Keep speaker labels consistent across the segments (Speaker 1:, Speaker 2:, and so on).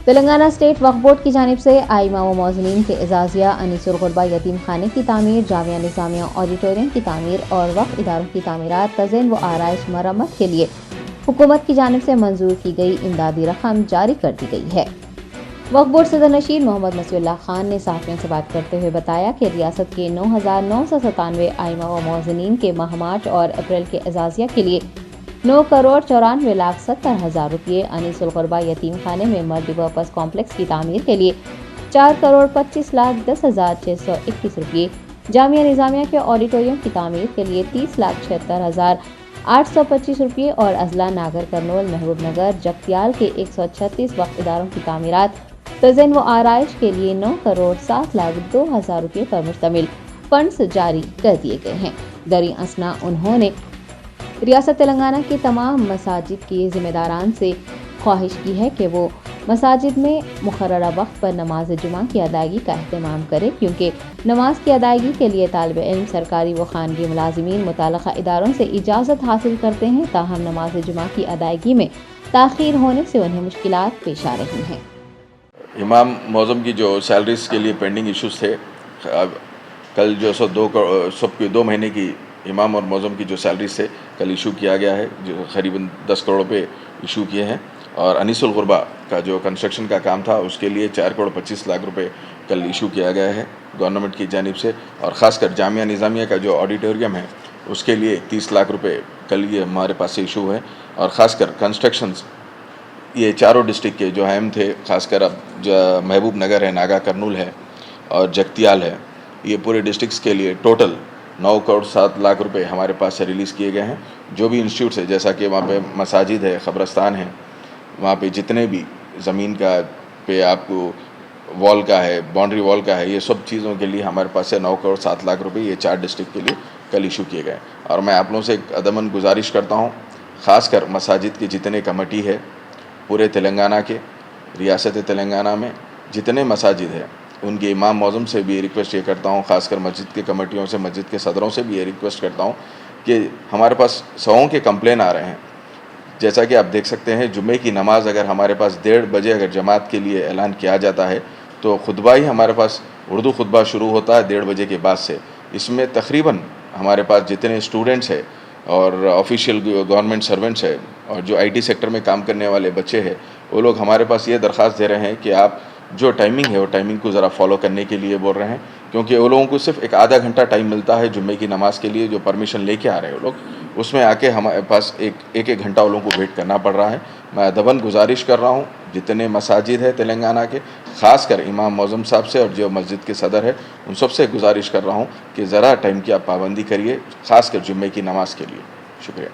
Speaker 1: Telangana state वक्फ board की जानिब से आइमा व मौज़नीन के एजाज़िया, अनीसुल गुरबा यतीम खाने की तामीर, जामिया निज़ामिया ऑडिटोरियम की तामीर और वक्फ इदारों की तामीरात, तज़ीन व आराइश मरम्मत के लिए हुकूमत की जानिब से मंजूर की गई इमदादी रकम जारी कर दी गई है। वक्फ बोर्ड सदर नशीन मोहम्मद मसीउल्लाह खान ने सहाफ़ियों से बात करते हुए बताया कि रियासत के 9,997 आइमा व मौज़नीन के माह मार्च और अप्रैल के एजाज़िया के लिए 9,94,70,000 रुपये, अनीसुल गुरबा यतीम खाने में मल्टीपर्पज़ कॉम्प्लेक्स की तामीर के लिए 4,25,10,621 रुपये, जामिया निज़ामिया के ऑडिटोरियम की तामीर के लिए 30,76,825 रुपये और अजला नागर कर्नूल महबूब नगर जगतियाल के 136 वक्फ इदारों की तामीरात, तज़ीन व आराइश के लिए 9,07,02,000 रुपये पर मुश्तमिल फंड्स जारी कर दिए गए हैं। दरी असना उन्होंने रियासत तेलंगाना के तमाम मसाजिद की ज़िम्मेदारान से ख्वाहिश की है कि वो मसाजिद में मुकर्ररा वक्त पर नमाज जुमा की अदायगी का अहतमाम करें, क्योंकि नमाज की अदायगी के लिए तालिब इल्म, सरकारी व खानगी मुलाजिमीन मुताल्लिक़ा इदारों से इजाज़त हासिल करते हैं। ताहम नमाज जुमा की अदायगी में ताख़ीर होने से उन्हें मुश्किलात पेश आ रही हैं।
Speaker 2: इमाम मौज़म की जो सैलरीज़ के लिए पेंडिंग इश्यूज़ थे, कल जो 2 महीने की इमाम और मौज़म की जो सैलरीज़ थे कल इशू किया गया है, जो करीबन 10 करोड़ रुपये इशू किए हैं। और अनीसुल गुरबा का जो कंस्ट्रक्शन का काम था उसके लिए 4,25,00,000 रुपये कल इशू किया गया है गवर्नमेंट की जानिब से। और ख़ासकर जामिया निज़ामिया का जो ऑडिटोरियम है उसके लिए 30 लाख रुपये कल ये हमारे पास से इशू है। और ख़ासकर कंस्ट्रक्शंस ये चारों डिस्ट्रिक्ट के जो अहम थे, ख़ासकर अब महबूब नगर है, नागा कर्नूल है और जगतियाल है, ये पूरे डिस्ट्रिक्ट्स के लिए टोटल 9,07,00,000 रुपये हमारे पास से रिलीज़ किए गए हैं। जो भी इंस्टीट्यूट्स है, जैसा कि वहाँ पे मसाजिद है, ख़बरस्तान है, वहाँ पे जितने भी ज़मीन का पे आपको वॉल का है, बाउंड्री वॉल का है, ये सब चीज़ों के लिए हमारे पास से 9,07,00,000 रुपये ये 4 डिस्ट्रिक्ट के लिए कल इशू किए गए। और मैं आप लोगों से एक अदमन गुजारिश करता हूँ, ख़ासकर मसाजिद की जितने कमेटी है पूरे तेलंगाना के, रियासत तेलंगाना में जितने मसाजिद हैं, उनके इमाम मौज़म से भी रिक्वेस्ट ये करता हूँ, ख़ासकर मस्जिद के कमेटियों से, मस्जिद के सदरों से भी ये रिक्वेस्ट करता हूँ कि हमारे पास सौों के कंप्लेन आ रहे हैं। जैसा कि आप देख सकते हैं, जुमे की नमाज़ अगर हमारे पास 1:30 बजे अगर जमात के लिए ऐलान किया जाता है तो खुतबा ही हमारे पास उर्दू खुतबा शुरू होता है 1:30 बजे के बाद से। इसमें तकरीबन हमारे पास जितने स्टूडेंट्स हैं और ऑफिशियल गवर्नमेंट सर्वेंट्स है और जो IT सेक्टर में काम करने वाले बच्चे हैं, वो लोग हमारे पास ये दरख्वास्त दे रहे हैं कि आप जो टाइमिंग है वो टाइमिंग को ज़रा फॉलो करने के लिए बोल रहे हैं, क्योंकि वो लोगों को सिर्फ एक आधा घंटा टाइम मिलता है जुम्मे की नमाज़ के लिए। जो परमिशन लेके आ रहे हैं वो लोग, उसमें आके हमारे पास एक घंटा वो लोगों को वेट करना पड़ रहा है। मैं अदबन गुजारिश कर रहा हूँ जितने मसाजिद है तेलंगाना के, ख़ासकर इमाम मौज़म साहब से और जो मस्जिद के सदर है उन सब से गुजारिश कर रहा हूँ कि ज़रा टाइम की आप पाबंदी करिए, ख़ासकर जुम्मे की नमाज़ के लिए। शुक्रिया।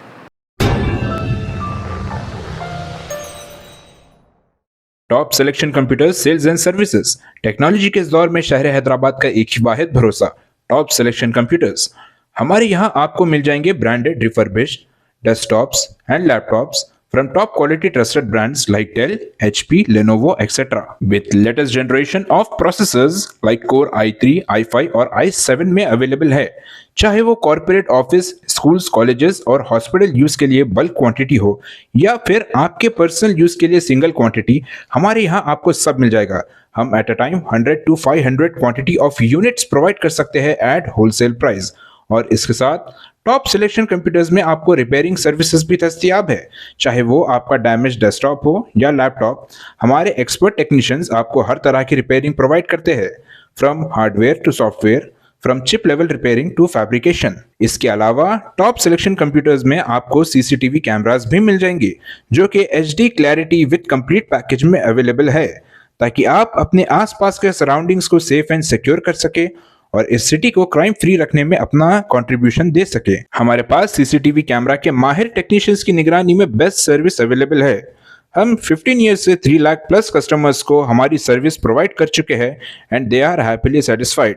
Speaker 3: Top selection computers sales and services, technology के इस दौर में शहर हैदराबाद का एक ही वाहिद भरोसा, टॉप सिलेक्शन कंप्यूटर्स। हमारे यहाँ आपको मिल जाएंगे branded refurbished desktops and laptops from top quality trusted brands like Dell, HP, Lenovo, etc. with latest generation of processors like Core i3, i5 और i7 में अवेलेबल है। चाहे वो कॉर्पोरेट ऑफिस, स्कूल्स, कॉलेजेस और हॉस्पिटल यूज के लिए bulk quantity हो या फिर आपके पर्सनल यूज के लिए सिंगल क्वांटिटी, हमारे यहाँ आपको सब मिल जाएगा। हम at a time 100 to 500 quantity of units provide कर सकते हैं एट होलसेल प्राइस। और इसके साथ टॉप सिलेक्शन कंप्यूटर्स में आपको रिपेयरिंग सर्विसेज भी दस्तयाब है। चाहे वो आपका डैमेज डेस्कटॉप हो या लैपटॉप, हमारे एक्सपर्ट टेक्नीशियंस आपको हर तरह की रिपेयरिंग प्रोवाइड करते हैं, from hardware to software, from chip level repairing to fabrication. इसके अलावा टॉप सिलेक्शन कंप्यूटर्स में आपको CCTV कैमरास भी मिल जाएंगे जो कि HD clarity with complete package में अवेलेबल है, ताकि आप अपने आसपास के सराउंडिंग्स को सेफ एंड सिक्योर कर सके और इस सिटी को क्राइम फ्री रखने में अपना कंट्रीब्यूशन दे सके। हमारे पास CCTV कैमरा के माहिर टेक्नीशियंस की निगरानी में बेस्ट सर्विस अवेलेबल है। हम 15 ईयर्स से 3 लाख प्लस कस्टमर्स को हमारी सर्विस प्रोवाइड कर चुके हैं and they are happily satisfied.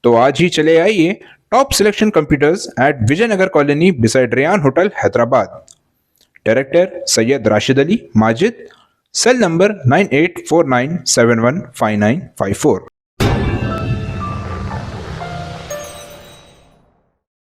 Speaker 3: तो आज ही चले आइए top selection computers at Vijayanagar colony beside Rayan hotel Hyderabad. Director Syed Rashid Ali Majid, cell number 9849715954।